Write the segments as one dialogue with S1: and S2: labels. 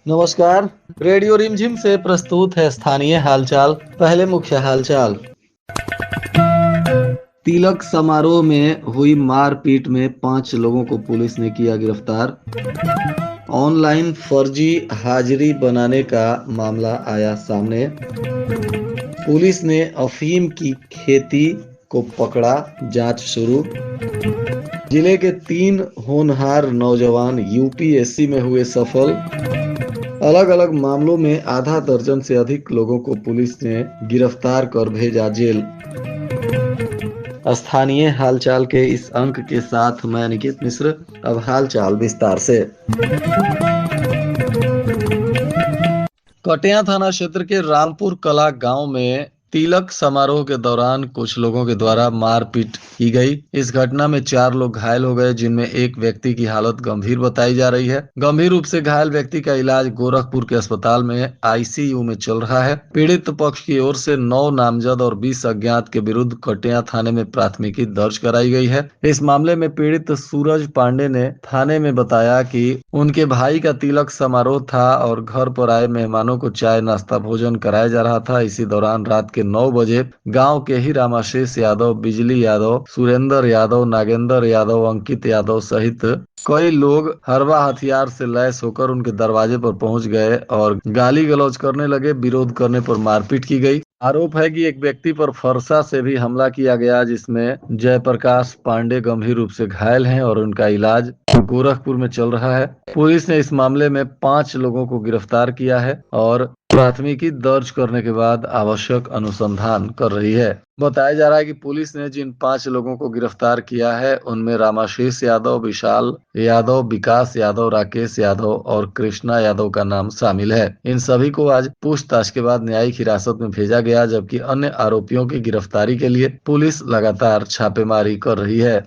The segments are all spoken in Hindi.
S1: नमस्कार। रेडियो रिमझिम से प्रस्तुत है स्थानीय हालचाल। पहले मुख्य हालचाल। तिलक समारोह में हुई मारपीट में 5 लोगों को पुलिस ने किया गिरफ्तार। ऑनलाइन फर्जी हाजिरी बनाने का मामला आया सामने। पुलिस ने अफीम की खेती को पकड़ा, जांच शुरू। जिले के 3 होनहार नौजवान यूपीएससी में हुए सफल। अलग अलग मामलों में आधा दर्जन से अधिक लोगों को पुलिस ने गिरफ्तार कर भेजा जेल। स्थानीय हालचाल के इस अंक के साथ मैं अनिकेत मिश्र। अब हालचाल विस्तार से। कटिया थाना क्षेत्र के रामपुर कला गांव में तिलक समारोह के दौरान कुछ लोगों के द्वारा मारपीट की गई। इस घटना में 4 लोग घायल हो गए, जिनमें एक व्यक्ति की हालत गंभीर बताई जा रही है। गंभीर रूप से घायल व्यक्ति का इलाज गोरखपुर के अस्पताल में आईसीयू में चल रहा है। पीड़ित पक्ष की ओर से 9 नामजद और 20 अज्ञात के विरुद्ध कटिया थाने में प्राथमिकी दर्ज कराई गई है। इस मामले में पीड़ित सूरज पांडे ने थाने में बताया कि उनके भाई का तिलक समारोह था और घर पर आए मेहमानों को चाय नाश्ता भोजन कराया जा रहा था। इसी दौरान रात के 9 बजे गांव के ही रामाशीष यादव, बिजली यादव, सुरेंद्र यादव, नागेंद्र यादव, अंकित यादव सहित कई लोग हरवा हथियार से लैस होकर उनके दरवाजे पर पहुंच गए और गाली गलौज करने लगे। विरोध करने पर मारपीट की गई। आरोप है कि एक व्यक्ति पर फरसा से भी हमला किया गया, जिसमें जयप्रकाश पांडे गंभीर रूप से घायल हैं और उनका इलाज गोरखपुर में चल रहा है। पुलिस ने इस मामले में 5 लोगों को गिरफ्तार किया है और प्राथमिकी दर्ज करने के बाद आवश्यक अनुसंधान कर रही है। बताया जा रहा है कि पुलिस ने जिन 5 लोगों को गिरफ्तार किया है उनमें रामाशीष यादव, विशाल यादव, विकास यादव, राकेश यादव और कृष्णा यादव का नाम शामिल है। इन सभी को आज पूछताछ के बाद न्यायिक हिरासत में भेजा गया, जबकि अन्य आरोपियों की गिरफ्तारी के लिए पुलिस लगातार छापेमारी कर रही है।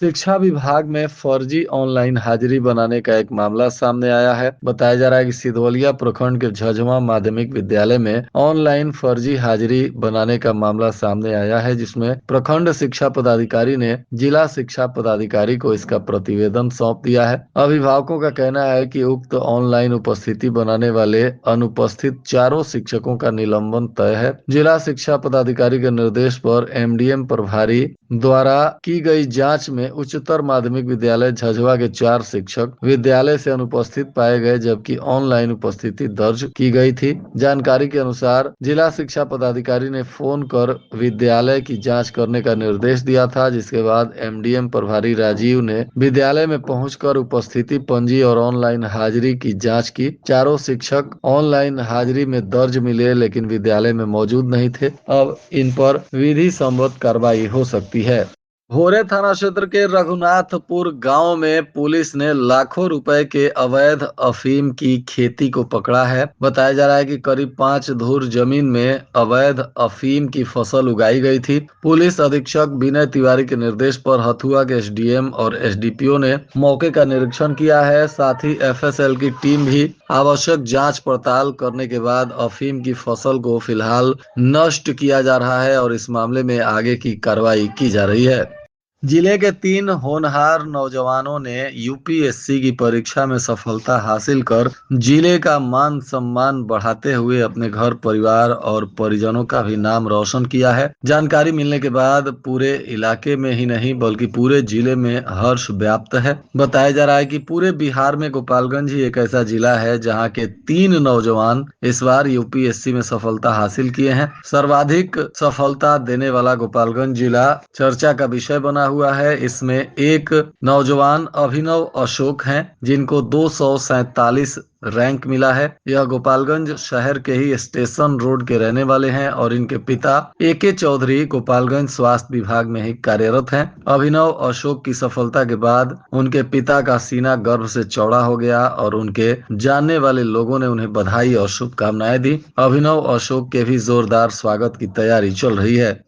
S1: शिक्षा विभाग में फर्जी ऑनलाइन हाजिरी बनाने का एक मामला सामने आया है। बताया जा रहा है कि सिधवलिया प्रखंड के झझवा माध्यमिक विद्यालय में ऑनलाइन फर्जी हाजिरी बनाने का मामला सामने आया है, जिसमें प्रखंड शिक्षा पदाधिकारी ने जिला शिक्षा पदाधिकारी को इसका प्रतिवेदन सौंप दिया है। अभिभावकों का कहना है कि उक्त ऑनलाइन उपस्थिति बनाने वाले अनुपस्थित 4 शिक्षकों का निलंबन तय है। जिला शिक्षा पदाधिकारी के निर्देश पर एमडीएम प्रभारी द्वारा की गई जांच में उच्चतर माध्यमिक विद्यालय झझवा के 4 शिक्षक विद्यालय से अनुपस्थित पाए गए, जबकि ऑनलाइन उपस्थिति दर्ज की गई थी। जानकारी के अनुसार जिला शिक्षा पदाधिकारी ने फोन कर विद्यालय की जांच करने का निर्देश दिया था, जिसके बाद एमडीएम प्रभारी राजीव ने विद्यालय में पहुंचकर उपस्थिति पंजी और ऑनलाइन हाजिरी की जांच की। 4 शिक्षक ऑनलाइन हाजिरी में दर्ज मिले, लेकिन विद्यालय में मौजूद नहीं थे। अब इन पर विधि सम्मत कार्रवाई हो सकती है। भोरे थाना क्षेत्र के रघुनाथपुर गांव में पुलिस ने लाखों रुपए के अवैध अफीम की खेती को पकड़ा है। बताया जा रहा है कि करीब 5 धुर जमीन में अवैध अफीम की फसल उगाई गई थी। पुलिस अधीक्षक विनय तिवारी के निर्देश पर हथुआ के एसडीएम और एसडीपीओ ने मौके का निरीक्षण किया है। साथ ही एफएसएल की टीम भी आवश्यक जांच पड़ताल करने के बाद अफीम की फसल को फिलहाल नष्ट किया जा रहा है और इस मामले में आगे की कार्रवाई की जा रही है। जिले के 3 होनहार नौजवानों ने यूपीएससी की परीक्षा में सफलता हासिल कर जिले का मान सम्मान बढ़ाते हुए अपने घर परिवार और परिजनों का भी नाम रोशन किया है। जानकारी मिलने के बाद पूरे इलाके में ही नहीं बल्कि पूरे जिले में हर्ष व्याप्त है। बताया जा रहा है कि पूरे बिहार में गोपालगंज ही एक ऐसा जिला है जहां के 3 नौजवान इस बार यूपीएससी में सफलता हासिल किए हैं। सर्वाधिक सफलता देने वाला गोपालगंज जिला चर्चा का विषय बना हुआ है। इसमें एक नौजवान अभिनव अशोक हैं, जिनको 247 रैंक मिला है। यह गोपालगंज शहर के ही स्टेशन रोड के रहने वाले हैं और इनके पिता एके चौधरी गोपालगंज स्वास्थ्य विभाग में ही कार्यरत हैं। अभिनव अशोक की सफलता के बाद उनके पिता का सीना गर्व से चौड़ा हो गया और उनके जानने वाले लोगों ने उन्हें बधाई और शुभकामनाएं दी। अभिनव अशोक के भी जोरदार स्वागत की तैयारी चल रही है।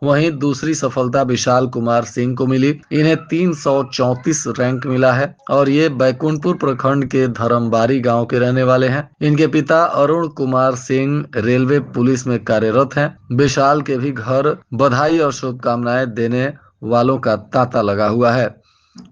S1: वहीं दूसरी सफलता विशाल कुमार सिंह को मिली। इन्हें 334 रैंक मिला है और ये बैकुंठपुर प्रखंड के धर्मबारी गांव के रहने वाले हैं। इनके पिता अरुण कुमार सिंह रेलवे पुलिस में कार्यरत हैं। विशाल के भी घर बधाई और शुभकामनाएं देने वालों का तांता लगा हुआ है।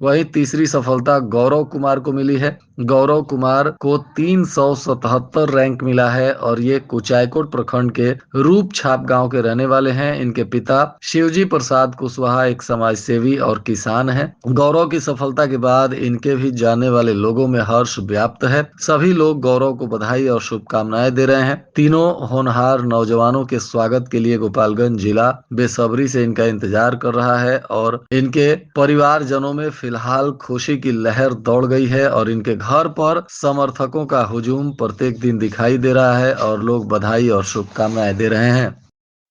S1: वहीं तीसरी सफलता गौरव कुमार को मिली है। गौरव कुमार को 377 रैंक मिला है और ये कुचायकोट प्रखंड के रूप छाप गांव के रहने वाले हैं। इनके पिता शिवजी प्रसाद कुशवाहा एक समाज सेवी और किसान हैं। गौरव की सफलता के बाद इनके भी जानने वाले लोगों में हर्ष व्याप्त है। सभी लोग गौरव को बधाई और शुभकामनाएं दे रहे हैं। तीनों होनहार नौजवानों के स्वागत के लिए गोपालगंज जिला बेसब्री से इनका इंतजार कर रहा है और इनके परिवारजनों में फिलहाल खुशी की लहर दौड़ गई है और इनके घर पर समर्थकों का हुजूम प्रत्येक दिन दिखाई दे रहा है और लोग बधाई और शुभकामनाएं दे रहे हैं।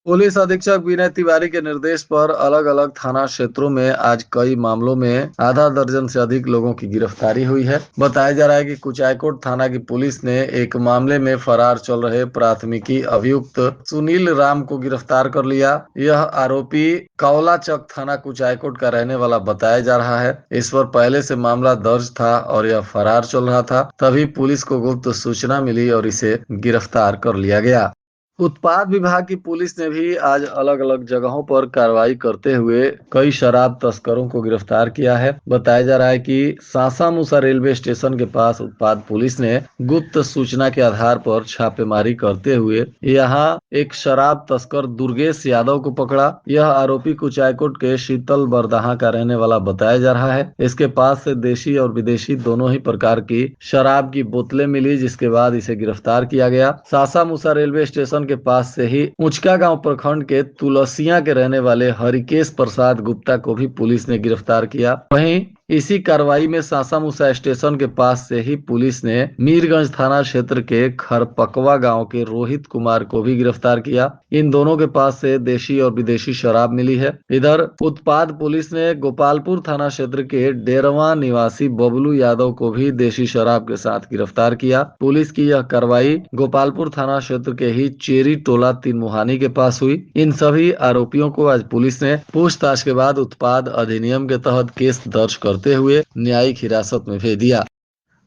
S1: पुलिस अधीक्षक विनय तिवारी के निर्देश पर अलग अलग थाना क्षेत्रों में आज कई मामलों में आधा दर्जन से अधिक लोगों की गिरफ्तारी हुई है। बताया जा रहा है कि कुचायकोट थाना की पुलिस ने एक मामले में फरार चल रहे प्राथमिकी अभियुक्त सुनील राम को गिरफ्तार कर लिया। यह आरोपी कौलाचक थाना कुचायकोट का रहने वाला बताया जा रहा है। इस पर पहले से मामला दर्ज था और यह फरार चल रहा था। तभी पुलिस को गुप्त सूचना मिली और इसे गिरफ्तार कर लिया गया। उत्पाद विभाग की पुलिस ने भी आज अलग अलग जगहों पर कार्रवाई करते हुए कई शराब तस्करों को गिरफ्तार किया है। बताया जा रहा है कि सासामुसा रेलवे स्टेशन के पास उत्पाद पुलिस ने गुप्त सूचना के आधार पर छापेमारी करते हुए यहां एक शराब तस्कर दुर्गेश यादव को पकड़ा। यह आरोपी कुचायकोट के शीतल बरदाहा का रहने वाला बताया जा रहा है। इसके पास से देशी और विदेशी दोनों ही प्रकार की शराब की बोतलें मिली, जिसके बाद इसे गिरफ्तार किया गया। सासामुसा रेलवे स्टेशन के पास से ही उचका गांव प्रखंड के तुलसिया के रहने वाले हरिकेश प्रसाद गुप्ता को भी पुलिस ने गिरफ्तार किया। वहीं इसी कार्रवाई में सासामुसा स्टेशन के पास से ही पुलिस ने मीरगंज थाना क्षेत्र के खरपकवा गांव के रोहित कुमार को भी गिरफ्तार किया। इन दोनों के पास से देशी और विदेशी शराब मिली है। इधर उत्पाद पुलिस ने गोपालपुर थाना क्षेत्र के डेरवा निवासी बबलू यादव को भी देशी शराब के साथ गिरफ्तार किया। पुलिस की यह कार्रवाई गोपालपुर थाना क्षेत्र के ही चेरी टोला तीन मुहानी के पास हुई। इन सभी आरोपियों को आज पुलिस ने पूछताछ के बाद उत्पाद अधिनियम के तहत केस दर्ज करते हुए न्यायिक हिरासत में भेज दिया।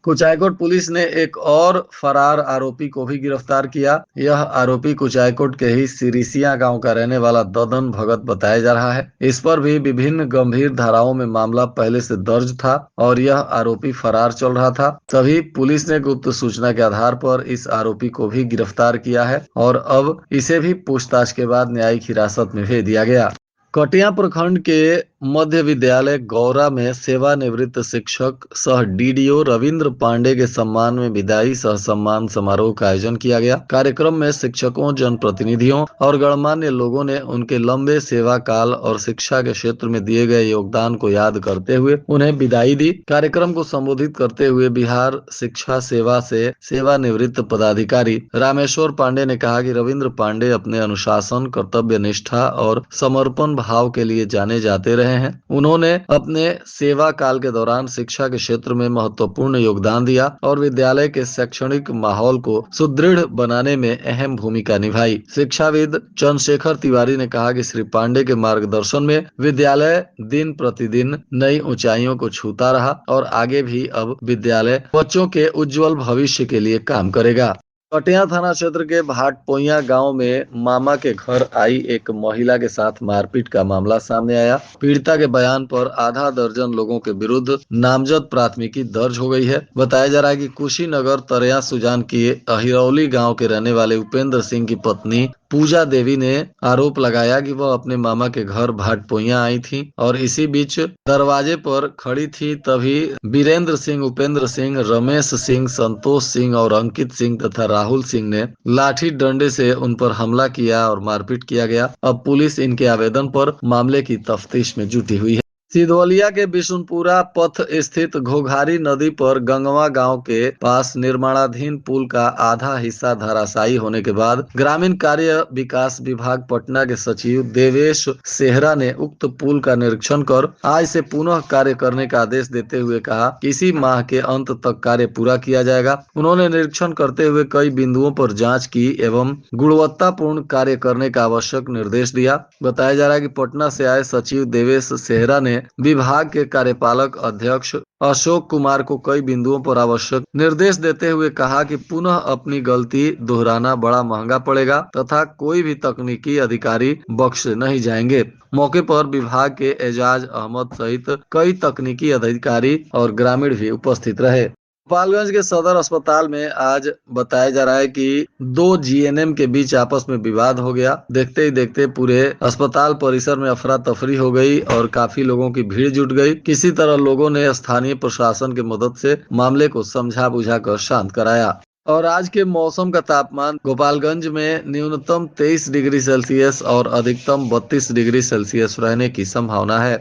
S1: कुचायकोट पुलिस ने एक और फरार आरोपी को भी गिरफ्तार किया। यह आरोपी कुचायकोट के ही सिरिसिया गांव का रहने वाला ददन भगत बताया जा रहा है। इस पर भी विभिन्न गंभीर धाराओं में मामला पहले से दर्ज था और यह आरोपी फरार चल रहा था। तभी पुलिस ने गुप्त सूचना के आधार पर इस आरोपी को भी गिरफ्तार किया है और अब इसे भी पूछताछ के बाद न्यायिक हिरासत में भेज दिया गया। कटिया प्रखंड के मध्य विद्यालय गौरा में सेवानिवृत्त शिक्षक सह डीडीओ रविंद्र पांडे के सम्मान में विदाई सह सम्मान समारोह का आयोजन किया गया। कार्यक्रम में शिक्षकों, जनप्रतिनिधियों और गणमान्य लोगों ने उनके लंबे सेवा काल और शिक्षा के क्षेत्र में दिए गए योगदान को याद करते हुए उन्हें विदाई दी। कार्यक्रम को संबोधित करते हुए बिहार शिक्षा सेवा से सेवानिवृत्त पदाधिकारी रामेश्वर पांडे ने कहा कि रविंद्र पांडे अपने अनुशासन, कर्तव्य निष्ठा और समर्पण भाव के लिए जाने जाते रहे हैं। उन्होंने अपने सेवा काल के दौरान शिक्षा के क्षेत्र में महत्वपूर्ण योगदान दिया और विद्यालय के शैक्षणिक माहौल को सुदृढ़ बनाने में अहम भूमिका निभाई। शिक्षाविद चंद्रशेखर तिवारी ने कहा कि श्री पांडे के मार्गदर्शन में विद्यालय दिन प्रतिदिन नई ऊंचाइयों को छूता रहा और आगे भी अब विद्यालय बच्चों के उज्जवल भविष्य के लिए काम करेगा। कटिया थाना क्षेत्र के भाटपोइया गांव में मामा के घर आई एक महिला के साथ मारपीट का मामला सामने आया। पीड़िता के बयान पर आधा दर्जन लोगों के विरुद्ध नामजद प्राथमिकी दर्ज हो गई है। बताया जा रहा है कि कुशीनगर तरया सुजान के अहिरौली गांव के रहने वाले उपेंद्र सिंह की पत्नी पूजा देवी ने आरोप लगाया कि वह अपने मामा के घर भाटपोइया आई थी और इसी बीच दरवाजे पर खड़ी थी। तभी वीरेंद्र सिंह, उपेंद्र सिंह, रमेश सिंह, संतोष सिंह और अंकित सिंह तथा राहुल सिंह ने लाठी डंडे से उन पर हमला किया और मारपीट किया गया। अब पुलिस इनके आवेदन पर मामले की तफ्तीश में जुटी हुई है। सिधौलिया के बिशुनपुरा पथ स्थित घोघारी नदी पर गंगवा गांव के पास निर्माणाधीन पुल का आधा हिस्सा धराशायी होने के बाद ग्रामीण कार्य विकास विभाग पटना के सचिव देवेश सेहरा ने उक्त पुल का निरीक्षण कर आज से पुनः कार्य करने का आदेश देते हुए कहा कि इसी माह के अंत तक कार्य पूरा किया जाएगा। उन्होंने निरीक्षण करते हुए कई बिंदुओं पर जाँच की एवं गुणवत्तापूर्ण कार्य करने का आवश्यक निर्देश दिया। बताया जा रहा है कि पटना से आए सचिव देवेश सेहरा ने विभाग के कार्यपालक अध्यक्ष अशोक कुमार को कई बिंदुओं पर आवश्यक निर्देश देते हुए कहा कि पुनः अपनी गलती दोहराना बड़ा महंगा पड़ेगा तथा कोई भी तकनीकी अधिकारी बख्शे नहीं जाएंगे। मौके पर विभाग के एजाज अहमद सहित कई तकनीकी अधिकारी और ग्रामीण भी उपस्थित रहे। गोपालगंज के सदर अस्पताल में आज बताया जा रहा है कि दो जीएनएम के बीच आपस में विवाद हो गया। देखते ही देखते पूरे अस्पताल परिसर में अफरा तफरी हो गई और काफी लोगों की भीड़ जुट गई। किसी तरह लोगों ने स्थानीय प्रशासन की मदद से मामले को समझा बुझा कर शांत कराया। और आज के मौसम का तापमान गोपालगंज में न्यूनतम 23 डिग्री सेल्सियस और अधिकतम 32 डिग्री सेल्सियस रहने की संभावना है।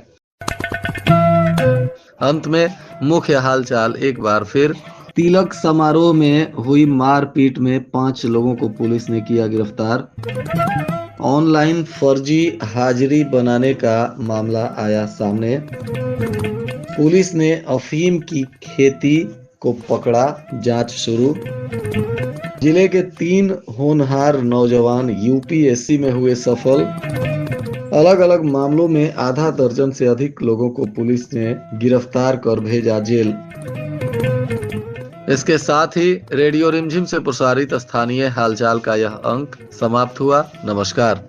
S1: अंत में मुख्य हालचाल एक बार फिर। तिलक समारोह में हुई मारपीट में 5 लोगों को पुलिस ने किया गिरफ्तार। ऑनलाइन फर्जी हाजिरी बनाने का मामला आया सामने। पुलिस ने अफीम की खेती को पकड़ा, जांच शुरू। जिले के 3 होनहार नौजवान यूपीएससी में हुए सफल। अलग अलग मामलों में आधा दर्जन से अधिक लोगों को पुलिस ने गिरफ्तार कर भेजा जेल। इसके साथ ही रेडियो रिमझिम से प्रसारित स्थानीय हालचाल का यह अंक समाप्त हुआ। नमस्कार।